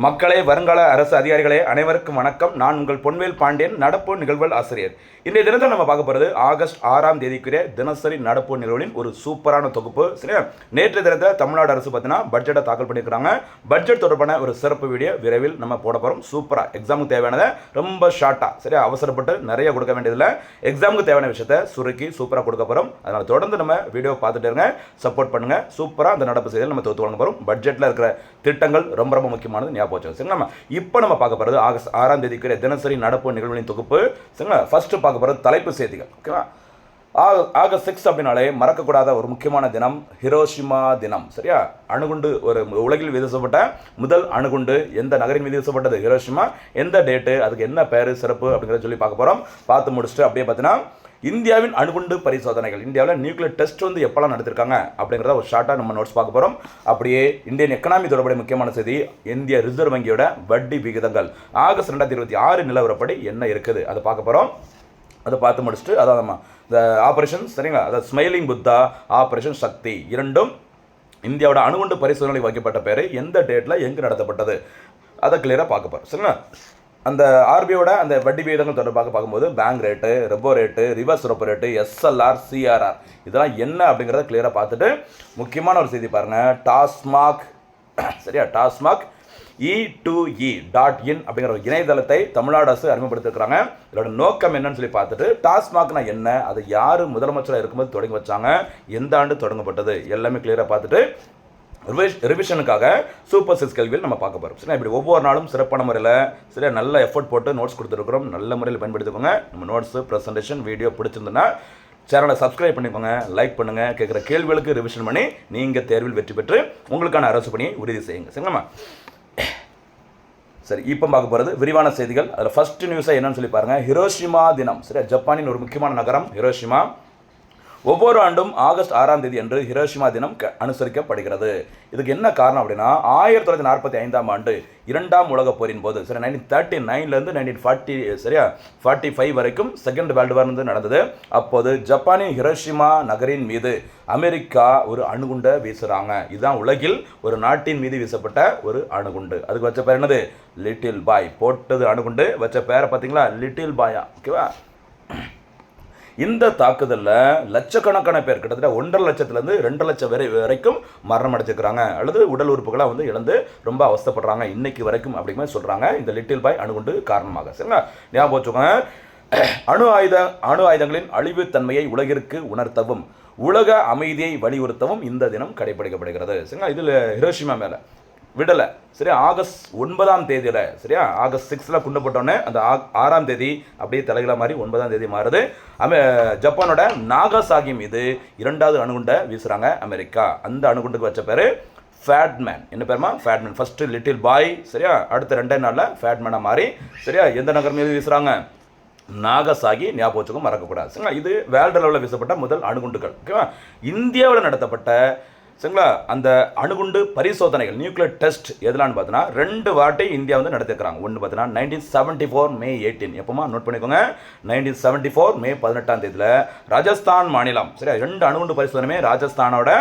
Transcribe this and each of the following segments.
மக்களே, வருங்கால அரசு அதிகாரிகளே, அனைவருக்கும் வணக்கம். நான் உங்கள் பொன்வேல் பாண்டியன், நடப்பு நிகழ்வுகள் ஆசிரியர். இன்றைய தினத்தில் நம்ம பார்க்க போகிறது ஆகஸ்ட் 6ஆம் தேதிக்குரிய தினசரி நடப்பு நிகழ்வுகளின் ஒரு சூப்பரான தொகுப்பு. சரியா, நேற்று தினத்தில் தமிழ்நாடு அரசு பார்த்தீங்கன்னா பட்ஜெட்டை தாக்கல் பண்ணியிருக்காங்க. பட்ஜெட் தொடர்பான ஒரு சிறப்பு வீடியோ விரைவில் நம்ம போட போகிறோம். சூப்பராக எக்ஸாமுக்கு தேவையானதை ரொம்ப ஷார்ட்டாக, சரியா, அவசரப்பட்டு நிறைய கொடுக்க வேண்டியதில்லை. எக்ஸாமுக்கு தேவையான விஷயத்தை சுருக்கி சூப்பராக கொடுக்க போகிறோம். அதனால் தொடர்ந்து நம்ம வீடியோ பார்த்துட்டு இருங்க, சப்போர்ட் பண்ணுங்கள். சூப்பராக அந்த நடப்பு செய்திகள் நம்ம தொகுத்து வழங்க போகிறோம். பட்ஜெட்டில் இருக்கிற திட்டங்கள் ரொம்ப ரொம்ப முக்கியமானது. சரிங்களா, இப்போ நம்ம பார்க்க போகிறது ஆகஸ்ட் 6ஆம் தேதிக்கு தினசரி நடப்பு நிகழ்வுகளின் தொகுப்பு. சரிங்களா, ஃபர்ஸ்ட் பார்க்க போகிறது தலைப்பு செய்திகள். ஓகேவா, ஆகஸ்ட் 6 அப்படின்னாலே மறக்கக்கூடாத ஒரு முக்கியமான தினம் ஹிரோஷிமா தினம். சரியா, அணுகுண்டு, ஒரு உலகில் வீசப்பட்ட முதல் அணுகுண்டு எந்த நகரின் மீது வீசப்பட்டது? ஹிரோஷிமா. எந்த டேட்டு, அதுக்கு என்ன பேர், சிறப்பு அப்படிங்கிறத சொல்லி பார்க்க போகிறோம். பார்த்து முடிச்சுட்டு அப்படியே பார்த்தீங்கன்னா இந்தியாவின் அணுகுண்டு பரிசோதனைகள், இந்தியாவில் நியூக்ளியர் டெஸ்ட் வந்து எப்போல்லாம் நடத்திருக்காங்க அப்படிங்கிறத ஒரு ஷார்ட்டாக நம்ம நோட்ஸ் பார்க்க போகிறோம். அப்படியே இந்தியன் எக்கனாமி தொடர்புடைய முக்கியமான செய்தி, இந்திய ரிசர்வ் வங்கியோட வட்டி விகிதங்கள் ஆகஸ்ட் 2026 நிலவரப்படி என்ன இருக்குது அதை பார்க்க போகிறோம். அதை பார்த்து முடிச்சுட்டு அதான் நம்ம இந்த ஆப்ரேஷன், சரிங்களா, அதாவது ஸ்மைலிங் புத்தா, ஆப்ரேஷன் சக்தி, இரண்டும் இந்தியாவோட அணுகுண்டு பரிசோதனை வைக்கப்பட்ட பேர் எந்த டேட்டில் எங்கே நடத்தப்பட்டது அதை கிளியராக பார்க்க போகிறோம். சரிங்களா, அந்த ஆர்பிஐயோட அந்த வட்டி விகிதங்கள் தொடர்பாக பார்க்கும்போது bank rate, repo rate, reverse repo rate, SLR, CRR இதெல்லாம் என்ன அப்படிங்கிறத கிளியராக பார்த்துட்டு முக்கியமான ஒரு செய்தி பாருங்கள். டாஸ்மாக், சரியா, டாஸ்மாக் E2E.in அப்படிங்கிற ஒரு இணையதளத்தை தமிழ்நாடு அரசு அறிமுகப்படுத்திருக்கிறாங்க. இதோட நோக்கம் என்னன்னு சொல்லி பார்த்துட்டு டாஸ்மாக்னா என்ன, அது யார் முதலமைச்சராக இருக்கும்போது தொடங்கி வச்சாங்க, எந்த ஆண்டு தொடங்கப்பட்டது எல்லாமே கிளியராக பார்த்துட்டு ரிவிஷனுக்காக சூப்பர் 6 கேள்வியில் நம்ம பார்க்க போகிறோம். சரி, இப்படி ஒவ்வொரு நாளும் சிறப்பான முறையில் சரியா நல்ல எஃபர்ட் போட்டு நோட்ஸ் கொடுத்துருக்குறோம். நல்ல முறையில் பயன்படுத்திக்கோங்க. நம்ம நோட்ஸு, ப்ரெசன்டேஷன், வீடியோ பிடிச்சிருந்ததுன்னா சேனலை சப்ஸ்கிரைப் பண்ணிக்கோங்க, லைக் பண்ணுங்கள். கேட்குற கேள்விகளுக்கு ரிவிஷன் பண்ணி நீங்கள் தேர்வில் வெற்றி பெற்று உங்களுக்கான அரசு பணியை உறுதி செய்யுங்க. சரிங்களா, சரி, இப்போ பார்க்க போகிறது விரிவான செய்திகள். அதில் ஃபர்ஸ்ட் நியூஸை என்னன்னு சொல்லி பாருங்கள். ஹிரோஷிமா தினம். சரியா, ஜப்பானின் ஒரு முக்கியமான நகரம் ஹிரோஷிமா. ஒவ்வொரு ஆண்டும் ஆகஸ்ட் 6ஆம் தேதி அன்று ஹிரோஷிமா தினம் அனுசரிக்கப்படுகிறது. இதுக்கு என்ன காரணம் அப்படின்னா 1945ஆம் ஆண்டு இரண்டாம் உலகப் போரின் போது, சரி, 1939லேருந்து 1940, சரியா, 45 வரைக்கும் செகண்ட் வேர்ல்டு வார் வந்து நடந்தது. அப்போது ஜப்பானின் ஹிரோஷிமா நகரின் மீது அமெரிக்கா ஒரு அணுகுண்டை வீசுகிறாங்க. இதுதான் உலகில் ஒரு நாட்டின் மீது வீசப்பட்ட ஒரு அணுகுண்டு. அதுக்கு வச்ச பேர் என்னது? Little boy. போட்டது அணுகுண்டு, வச்ச பேரை பார்த்தீங்களா, லிட்டில் பாயா. ஓகேவா, இந்த தாக்குதலில் லட்சக்கணக்கான பேர், கிட்டத்தட்ட 1.5 லட்சத்துலேருந்து 2 லட்சம் வரைக்கும் மரணம் அடைஞ்சிருக்கிறாங்க, அல்லது உடல் உறுப்புகளாக வந்து இழந்து ரொம்ப அவஸ்தப்படுறாங்க இன்னைக்கு வரைக்கும் அப்படிங்கிற சொல்கிறாங்க இந்த லிட்டில் பாய் அணுகுண்டு காரணமாக. சரிங்களா, ஞாபகம் வச்சுக்கோங்க. அணு ஆயுதங்களின் அழிவுத்தன்மையை உலகிற்கு உணர்த்தவும் உலக அமைதியை வலியுறுத்தவும் இந்த தினம் கடைபிடிக்கப்படுகிறது. சரிங்களா, இதில் ஹிரோஷிமா மேலே விடலை. சரியா, ஆகஸ்ட் 9ஆம் தேதியில், சரியா, ஆகஸ்ட் 6ல் குண்டப்பட்டோன்னே அந்த 6ஆம் தேதி அப்படியே தலைகளாக மாறி 9ஆம் தேதி மாறுது. ஜப்பானோட நாகாசாகி மீது 2வது அணுகுண்டை வீசுகிறாங்க அமெரிக்கா. அந்த அணுகுண்டுக்கு வச்ச பேர் ஃபேட்மேன். என்ன பேருமா? ஃபேட்மேன். ஃபஸ்ட்டு லிட்டில் பாய், சரியா, அடுத்த 2 நாளில் ஃபேட்மேனாக மாறி, சரியா, எந்த நகர் மீது வீசுகிறாங்க? நாகசாகி. ஞாபகம் வச்சுக்கும், மறக்கக்கூடாது. சரிங்களா, இது வேர்ல்டு லெவலில் வீசப்பட்ட முதல் அணுகுண்டுகள். ஓகேவா, இந்தியாவில் நடத்தப்பட்ட, சரிங்களா, அந்த அணுகுண்டு பரிசோதனைகள், நியூக்ளியர் டெஸ்ட் எதலான்னு பார்த்தீங்கன்னா 2 வாட்டி இந்தியா வந்து நடத்திருக்கிறாங்க. ஒன்று பார்த்தீங்கன்னா 1974 May 18, எப்போமா நோட் பண்ணிக்கோங்க, 1974 May 18ஆம் தேதியில் ராஜஸ்தான் மாநிலம், சரியா, 2 அணுகுண்டு பரிசோதனையுமே ராஜஸ்தானோட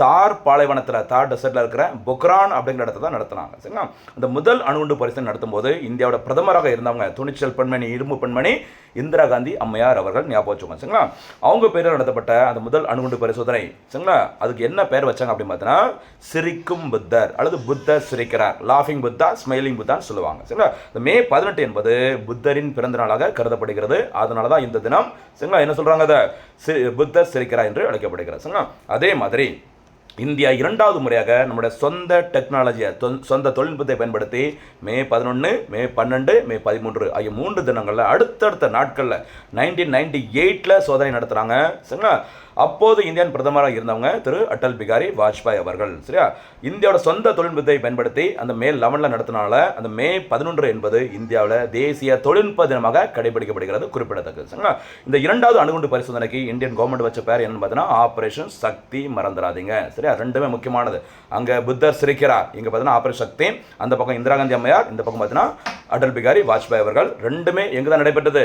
தார் பாலைவனத்தில், தார் டெசர்ட்டில் இருக்கிற பொக்ரான் அப்படிங்கிற இடத்த தான் நடத்தினாங்க. சரிங்களா, அந்த முதல் அணுகுண்டு பரிசோதனை நடத்தும் போது இந்தியாவோட பிரதமராக இருந்தவங்க துணிச்சல் பெண்மணி, இரும்பு பெண்மணி இந்திரா காந்தி அம்மையார் அவர்கள். ஞாபகம் வச்சுக்கோங்க. சரிங்களா, அவங்க பேரில் நடத்தப்பட்ட அந்த முதல் அணுகுண்டு பரிசோதனை, சரிங்களா, அதுக்கு என்ன பேர் வச்சாங்க அப்படின்னு பார்த்தீங்கன்னா சிரிக்கும் புத்தர், அல்லது புத்தர் சிரிக்கிறார், லாஃபிங் புத்தா, ஸ்மைலிங் புத்தான்னு சொல்லுவாங்க. சரிங்களா, இந்த May 18 என்பது புத்தரின் பிறந்த நாளாக கருதப்படுகிறது. அதனால தான் இந்த தினம், சரிங்களா, என்ன சொல்கிறாங்க, அதை புத்தர் சிரிக்கிறார் என்று அழைக்கப்படுகிறது. சரிங்களா, அதே மாதிரி இந்தியா 2வது முறையாக நம்முடைய சொந்த டெக்னாலஜியை, சொந்த தொழில்நுட்பத்தை பயன்படுத்தி May 11, May 12, May 13 ஆகிய 3 தினங்களில் அடுத்தடுத்த நாட்களில் 1998ல் சோதனை நடத்துகிறாங்க. சரிங்களா, அப்போது இந்தியன் பிரதமராக இருந்தவங்க திரு அடல் பிகாரி வாஜ்பாய் அவர்கள். சரியா, இந்தியாவோட சொந்த தொழில்நுட்பத்தை பயன்படுத்தி அந்த May 11 நடத்தினால அந்த May 11 என்பது இந்தியாவில் தேசிய தொழில்நுட்ப தினமாக கடைபிடிக்கப்படுகிறது, குறிப்பிடத்தக்கது. சரிங்களா, இந்த 2வது அணுகுண்டு பரிசோதனைக்கு இந்தியன் கவர்மெண்ட் வச்ச பேர் என்னன்னு பார்த்தீங்கன்னா ஆபரேஷன் சக்தி. மறந்துடாதீங்க. சரியா, ரெண்டுமே முக்கியமானது. அங்கே புத்தர் சிரிக்கிறார், இங்கே பார்த்தீங்கன்னா ஆபரேஷன் சக்தி. அந்த பக்கம் இந்திரா காந்தி அம்மையார், இந்த பக்கம் பார்த்தீங்கன்னா அடல் பிகாரி வாஜ்பாய் அவர்கள். ரெண்டுமே எங்கே தான் நடைபெற்றது?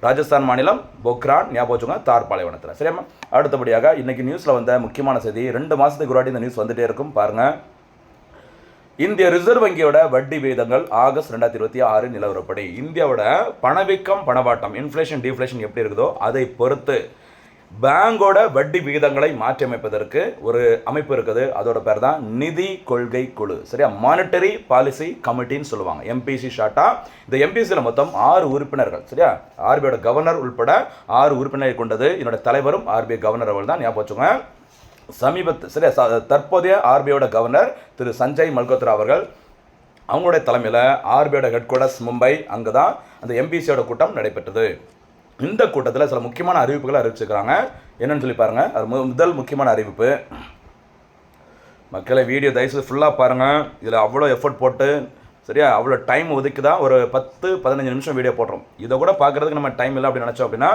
ராஜஸ்தான் மாநிலம் பொக்ரான். ஞாபகம் வச்சுக்கோங்க, தார் பாலைவனத்தில். சரியாம்மா, அடுத்தபடியாக இன்றைக்கி நியூஸில் வந்த முக்கியமான செய்தி, 2 மாதத்துக்கு ஒரு வாட்டி இந்த நியூஸ் வந்துகிட்டே இருக்கும் பாருங்கள். இந்திய ரிசர்வ் வங்கியோட வட்டி விகிதங்கள் ஆகஸ்ட் 2026 நிலவரப்படி இந்தியாவோட பணவீக்கம் பணவாட்டம் இன்ஃப்ளேஷன் டிஃப்ளேஷன் எப்படி இருக்குதோ அதை பொறுத்து பேங்கோட வட்டி விகிதங்களை மாற்றியமைப்பதற்கு ஒரு அமைப்பு இருக்குது. அதோட பேர் தான் நிதி கொள்கை குழு. சரியா, மானிட்டரி பாலிசி கமிட்டின்னு சொல்லுவாங்க, எம்பிசி ஷார்ட்டா. இந்த எம்பிசியில் மொத்தம் 6 உறுப்பினர்கள். சரியா, ஆர்பிஐயோட கவர்னர் உள்பட 6 உறுப்பினரை கொண்டது. என்னோட தலைவரும் ஆர்பிஐ கவர்னர் அவர்கள் தான், ஞாபகம் வச்சுக்கோங்க. சரியா, தற்போதைய ஆர்பிஐயோட கவர்னர் திரு சஞ்சய் மல்கோத்ரா அவர்கள், அவங்களுடைய தலைமையில் ஆர்பிஐயோட ஹெட் குவார்ட்டர்ஸ் மும்பை, அங்கே தான் அந்த எம்பிசியோட கூட்டம் நடைபெற்றது. இந்த கூட்டத்தில் சில முக்கியமான அறிவிப்புகளை அறிவிச்சிருக்கிறாங்க. என்னன்னு சொல்லி பாருங்கள். அது முதல் முக்கியமான அறிவிப்பு, மக்களை வீடியோ தயவுசெய்து ஃபுல்லாக பாருங்கள். இதில் அவ்வளோ எஃபர்ட் போட்டு சரியா அவ்வளோ டைம் ஒதுக்கி தான் ஒரு 10-15 நிமிஷம் வீடியோ போடுறோம். இதை கூட பார்க்குறதுக்கு நம்ம டைம் இல்லை அப்படின்னு நினச்சோம் அப்படின்னா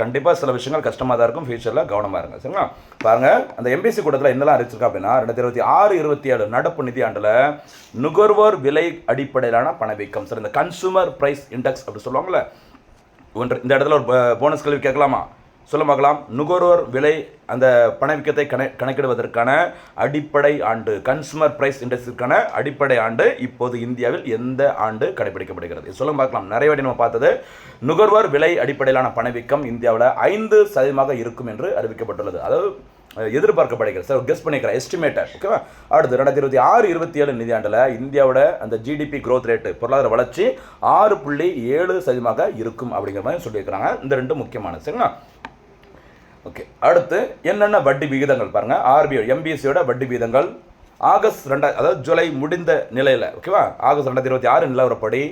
கண்டிப்பாக சில விஷயங்கள் கஷ்டமாக தான் இருக்கும். ஃபியூச்சரில் கவனமாக இருங்க. சரிங்களா, பாருங்கள் அந்த எம்பிசி கூட்டத்தில் என்னெல்லாம் அறிவிச்சிருக்கா அப்படின்னா 2026-27 நடப்பு நிதி ஆண்டில் நுகர்வோர் விலை அடிப்படையிலான பணவீக்கம், சரி இந்த கன்சூமர் ப்ரைஸ் இண்டெக்ஸ் அப்படி சொல்லுவாங்கள்ல, இந்த இடத்துல ஒரு போனஸ் கேள்வி கேட்கலாமா? சொல்ல பார்க்கலாம். நுகர்வோர் விலை அந்த பணவீக்கத்தை கணக்கிடுவதற்கான அடிப்படை ஆண்டு, கன்சூமர் பிரைஸ் இண்டெக்ஸுக்கான அடிப்படை ஆண்டு இப்போது இந்தியாவில் எந்த ஆண்டு கடைபிடிக்கப்படுகிறது? சொல்ல பார்க்கலாம். நிறைய வாட்டி நம்ம பார்த்தது நுகர்வோர் விலை அடிப்படையிலான பணவீக்கம் இந்தியாவில் 5% இருக்கும் என்று அறிவிக்கப்பட்டுள்ளது. அதாவது எதிர்பார்க்கப்படுகிறது. சார் கெஸ் பண்ணிக்கிறேன், எஸ்டிமேட்டர். ஓகேவா. அடுத்து 2026-27 நிதியாண்டில் இந்தியாவோட அந்த ஜிடிபி க்ரோத் ரேட்டு, பொருளாதார வளர்ச்சி 6.7% இருக்கும் அப்படிங்கிற மாதிரி சொல்லியிருக்கிறாங்க. இந்த ரெண்டு முக்கியமானது. சரிங்களா, ஓகே. அடுத்து என்னென்ன வட்டி விகிதங்கள் பாருங்கள். ஆர்பிஐ எம்பிசியோட வட்டி விகிதங்கள் ஆகஸ்ட் அதாவது ஜூலை முடிந்த நிலையில், ஓகேவா, ஆகஸ்ட் 2026 நிலவரப்படி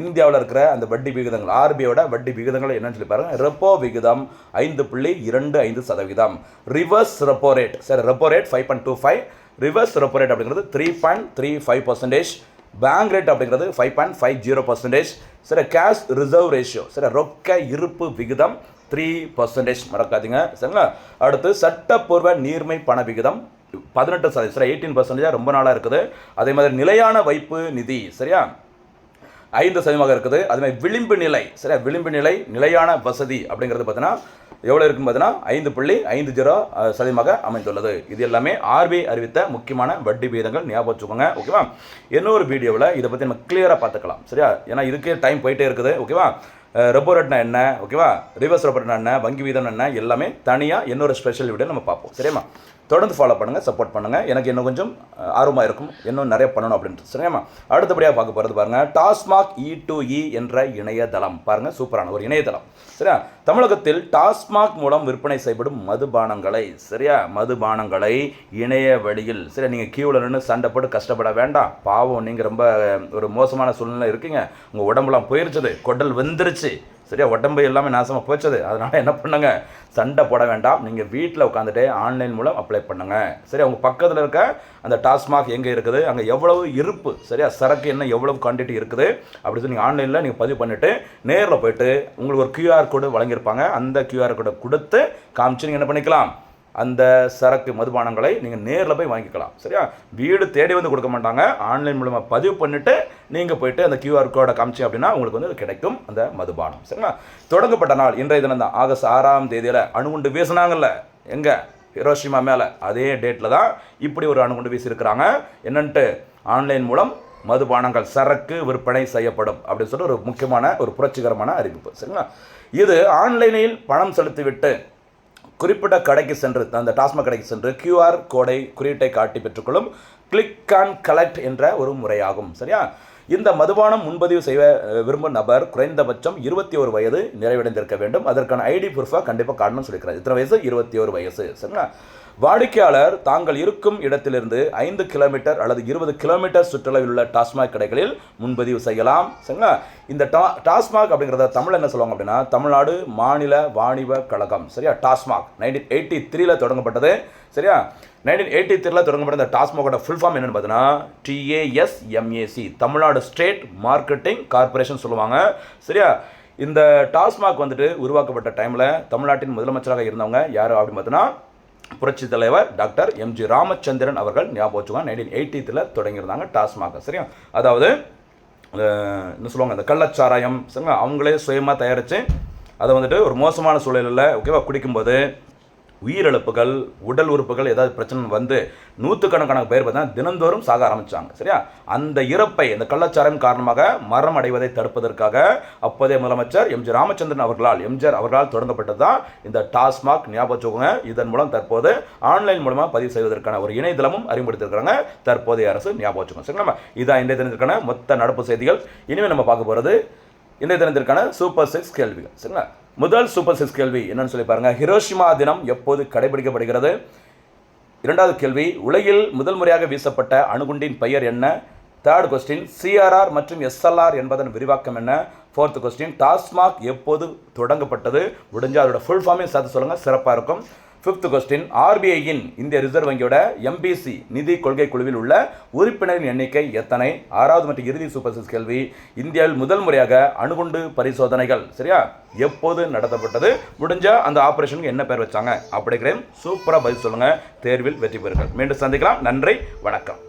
இந்தியாவில் இருக்கிற அந்த வட்டி விகிதங்கள், ஆர்பிஐயோட வட்டி விகிதங்கள் என்னன்னு சொல்லி பாருங்கள். ரெப்போ விகிதம் 5.25%. ரிவர்ஸ் ரெப்போ ரேட், சரி repo rate 5.25, reverse repo rate அப்படிங்கிறது 3.35%. பேங்க் ரேட் அப்படிங்கிறது 5.50%. சரி கேஷ் ரிசர்வ் ரேஷியோ, சரி ரொக்க இருப்பு விகிதம் 3%, மறக்காதீங்க. சரிங்களா, அடுத்து சட்டப்பூர்வ நீர்மை பண விகிதம் 18%, சரி 18% ரொம்ப நாளாக இருக்குது. அதே மாதிரி நிலையான வைப்பு நிதி சரியா 5% இருக்குது. அதுமாதிரி விளிம்பு நிலை, சரியா விளிம்பு நிலை நிலையான வசதி அப்படிங்கிறது பார்த்தீங்கன்னா எவ்வளோ இருக்குன்னு பார்த்தீங்கன்னா 5.50% அமைந்துள்ளது. இது எல்லாமே ஆர்பிஐ அறிவித்த முக்கியமான வட்டி விகிதங்கள், ஞாபகம் வச்சுக்கோங்க. ஓகேவா, இன்னொரு வீடியோவில் இதை பற்றி நம்ம கிளியராக பார்த்துக்கலாம். சரியா, ஏன்னா இதுக்கே டைம் போயிட்டே இருக்குது. ஓகேவா, ரெப்போ ரேட்னா என்ன, ஓகேவா, ரிவர்ஸ் ரெப்போ ரேட்னா என்ன, வங்கி வீதம் என்ன, எல்லாமே தனியாக இன்னொரு ஸ்பெஷல் வீடியோ நம்ம பார்ப்போம். சரியாம்மா, தொடர்ந்து ஃபாலோ பண்ணுங்கள், சப்போர்ட் பண்ணுங்கள். எனக்கு இன்னும் கொஞ்சம் ஆர்வமாக இருக்கும், இன்னும் நிறைய பண்ணணும் அப்படின்ட்டு. சரியாம்மா, அடுத்தபடியாக பார்க்க போகிறது பாருங்கள், டாஸ்மாக் E2E என்ற இணையதளம். பாருங்கள், சூப்பரான ஒரு இணையதளம். சரியா, தமிழகத்தில் டாஸ்மாக் மூலம் விற்பனை செய்யப்படும் மதுபானங்களை, சரியா மதுபானங்களை இணைய வழியில், சரியா நீங்கள் கியூவில் நின்று சண்டை போட்டு கஷ்டப்பட வேண்டாம். பாவம், நீங்கள் ரொம்ப ஒரு மோசமான சூழ்நிலை இருக்கீங்க, உங்கள் உடம்புலாம் போயிருச்சுது, குடல் வெந்துருச்சு, சரியா உடம்பு எல்லாமே நாசமாக போச்சது. அதனால் என்ன பண்ணுங்க, சண்டை போட வேண்டாம், நீங்கள் வீட்டில் உட்காந்துட்டு ஆன்லைன் மூலம் அப்ளை பண்ணுங்கள். சரி, உங்கள் பக்கத்தில் இருக்க அந்த டாஸ்மாக் எங்கே இருக்குது, அங்கே எவ்வளவு இருப்பு, சரியா சரக்கு என்ன எவ்வளவு குவான்டிட்டி இருக்குது அப்படி சொல்லி நீங்கள் ஆன்லைனில் நீங்கள் பதிவு பண்ணிவிட்டு நேரில் போய்ட்டு உங்களுக்கு ஒரு QR கோடு வழங்கியிருப்பாங்க. அந்த QR கோடை கொடுத்து காமிச்சு நீங்கள் என்ன பண்ணிக்கலாம், அந்த சரக்கு மதுபானங்களை நீங்கள் நேரில் போய் வாங்கிக்கலாம். சரியா, வீடு தேடி வந்து கொடுக்க மாட்டாங்க, ஆன்லைன் மூலமாக பதிவு பண்ணிவிட்டு நீங்கள் போய்ட்டு அந்த QR கோடை காமிச்சு அப்படின்னா உங்களுக்கு வந்து கிடைக்கும் அந்த மதுபானம். சரிங்களா, தொடங்கப்பட்ட நாள் இன்றைய தினம் தான், ஆகஸ்ட் 6ஆம் தேதியில் அணுகுண்டு வீசினாங்கல்ல எங்கே, ஹிரோஷிமா மேலே, அதே டேட்டில் தான் இப்படி ஒரு அணுகுண்டு வீசியிருக்கிறாங்க. என்னன்ட்டு ஆன்லைன் மூலம் மதுபானங்கள் சரக்கு விற்பனை செய்யப்படும் அப்படின்னு சொல்லி ஒரு முக்கியமான ஒரு புரட்சிகரமான அறிவிப்பு. சரிங்களா, இது ஆன்லைனில் பணம் செலுத்திவிட்டு குறிப்பிட்ட கடைக்கு சென்று, அந்த டாஸ்மாக் கடைக்கு சென்று QR கோடை குறியீட்டை காட்டி பெற்றுக்கொள்ளும் கிளிக் அண்ட் கலெக்ட் என்ற ஒரு முறையாகும். சரியா, இந்த மதுபானம் முன்பதிவு செய்ய விரும்பும் நபர் குறைந்தபட்சம் 21 வயது நிறைவடைந்திருக்க வேண்டும். அதற்கான ID ப்ரூஃபாக கண்டிப்பாக காட்டணும்னு சொல்லியிருக்கிறார். இத்தனை வயசு, 21 வயசு. சரிங்களா, வாடிக்கையாளர் தாங்கள் இருக்கும் இடத்திலிருந்து 5 கிலோமீட்டர் அல்லது 20 கிலோமீட்டர் சுற்றளவில் உள்ள டாஸ்மாக் கடைகளில் முன்பதிவு செய்யலாம். சரிங்களா, இந்த டாஸ்மாக் அப்படிங்கிறத தமிழ் என்ன சொல்லுவாங்க அப்படின்னா தமிழ்நாடு மாநில வாணிப கழகம். சரியா, டாஸ்மாக் 1983 தொடங்கப்பட்டது. சரியா, 1983 தொடங்கப்பட்ட இந்த டாஸ்மாகோட ஃபுல் ஃபார்ம் என்னென்னு பார்த்தீங்கன்னா TASMAC, Tamil Nadu state marketing corporation சொல்லுவாங்க. சரியா, இந்த டாஸ்மாக் வந்துட்டு உருவாக்கப்பட்ட டைமில் தமிழ்நாட்டின் முதலமைச்சராக இருந்தவங்க யார் அப்படின்னு பார்த்தீங்கன்னா புரட்சி தலைவர் டாக்டர் MG ராமச்சந்திரன் அவர்கள். ஞாபகம் வச்சுக்கோங்க, 1983 தொடங்கியிருந்தாங்க டாஸ்மாக். சரியா, அதாவது என்ன சொல்லுவாங்க, அந்த கள்ளச்சாராயம், சரிங்களா அவங்களே சுயமாக தயாரித்து அதை வந்துட்டு ஒரு மோசமான சூழலில் ஓகேவா குடிக்கும்போது உயிரிழப்புகள், உடல் உறுப்புகள் ஏதாவது பிரச்சனை வந்து நூற்றுக்கணக்கான பேர் பார்த்தீங்கன்னா தினந்தோறும் சாக ஆரம்பித்தாங்க. சரியா? அந்த இறப்பை இந்த கள்ளச்சாரம் காரணமாக மரணம் அடைவதை தடுப்பதற்காக அப்போதைய முதலமைச்சர் எம்ஜி ராமச்சந்திரன் அவர்களால் தொடங்கப்பட்டது தான் இந்த டாஸ்மாக். ஞாபகம் வச்சுக்கோங்க. இதன் மூலம் தற்போது ஆன்லைன் மூலமாக பதிவு செய்வதற்கான ஒரு இணையதளமும் அறிமுகப்படுத்தியிருக்கிறாங்க தற்போதைய அரசு. ஞாபகம் வச்சுக்கோங்க. சரிங்களா? இதான் இன்றைய தினத்திற்கான மொத்த நடப்பு செய்திகள். இனிமேல் நம்ம பார்க்க போகிறது இன்றைய தினத்திற்கான சூப்பர் 6 கேள்விகள். சரிங்களா? முதல் சூப்பர் 6 கேள்வி என்னன்னு சொல்லி பாருங்க. ஹிரோஷிமா தினம் எப்போது கடைபிடிக்கப்படுகிறது? இரண்டாவது கேள்வி, உலகில் முதல் முறையாக வீசப்பட்ட அணுகுண்டின் பெயர் என்ன? தேர்ட் கொஸ்டின், CRR மற்றும் SLR என்பதன் விரிவாக்கம் என்ன? ஃபோர்த் கொஸ்டின், டாஸ்மாக் எப்போது தொடங்கப்பட்டது? முடிஞ்சால் அதோட ஃபுல் ஃபார்மையும் சேர்த்து சொல்லுங்கள், சிறப்பாக இருக்கும். ஃபிஃப்த் கொஸ்டின், RBIயின் இந்திய ரிசர்வ் வங்கியோட MPC நிதி கொள்கை குழுவில் உள்ள உறுப்பினரின் எண்ணிக்கை எத்தனை? ஆறாவது மற்றும் இறுதி சூப்பர் 6 கேள்வி, இந்தியாவில் முதல் முறையாக அணுகுண்டு பரிசோதனைகள் சரியா எப்போது நடத்தப்பட்டது? முடிஞ்சா அந்த ஆபரேஷனுக்கு என்ன பேர் வச்சாங்க? அப்படிங்கிறேன் சூப்பராக பதில் சொல்லுங்கள். தேர்வில் வெற்றி பெறுங்கள். மீண்டும் சந்திக்கலாம். நன்றி, வணக்கம்.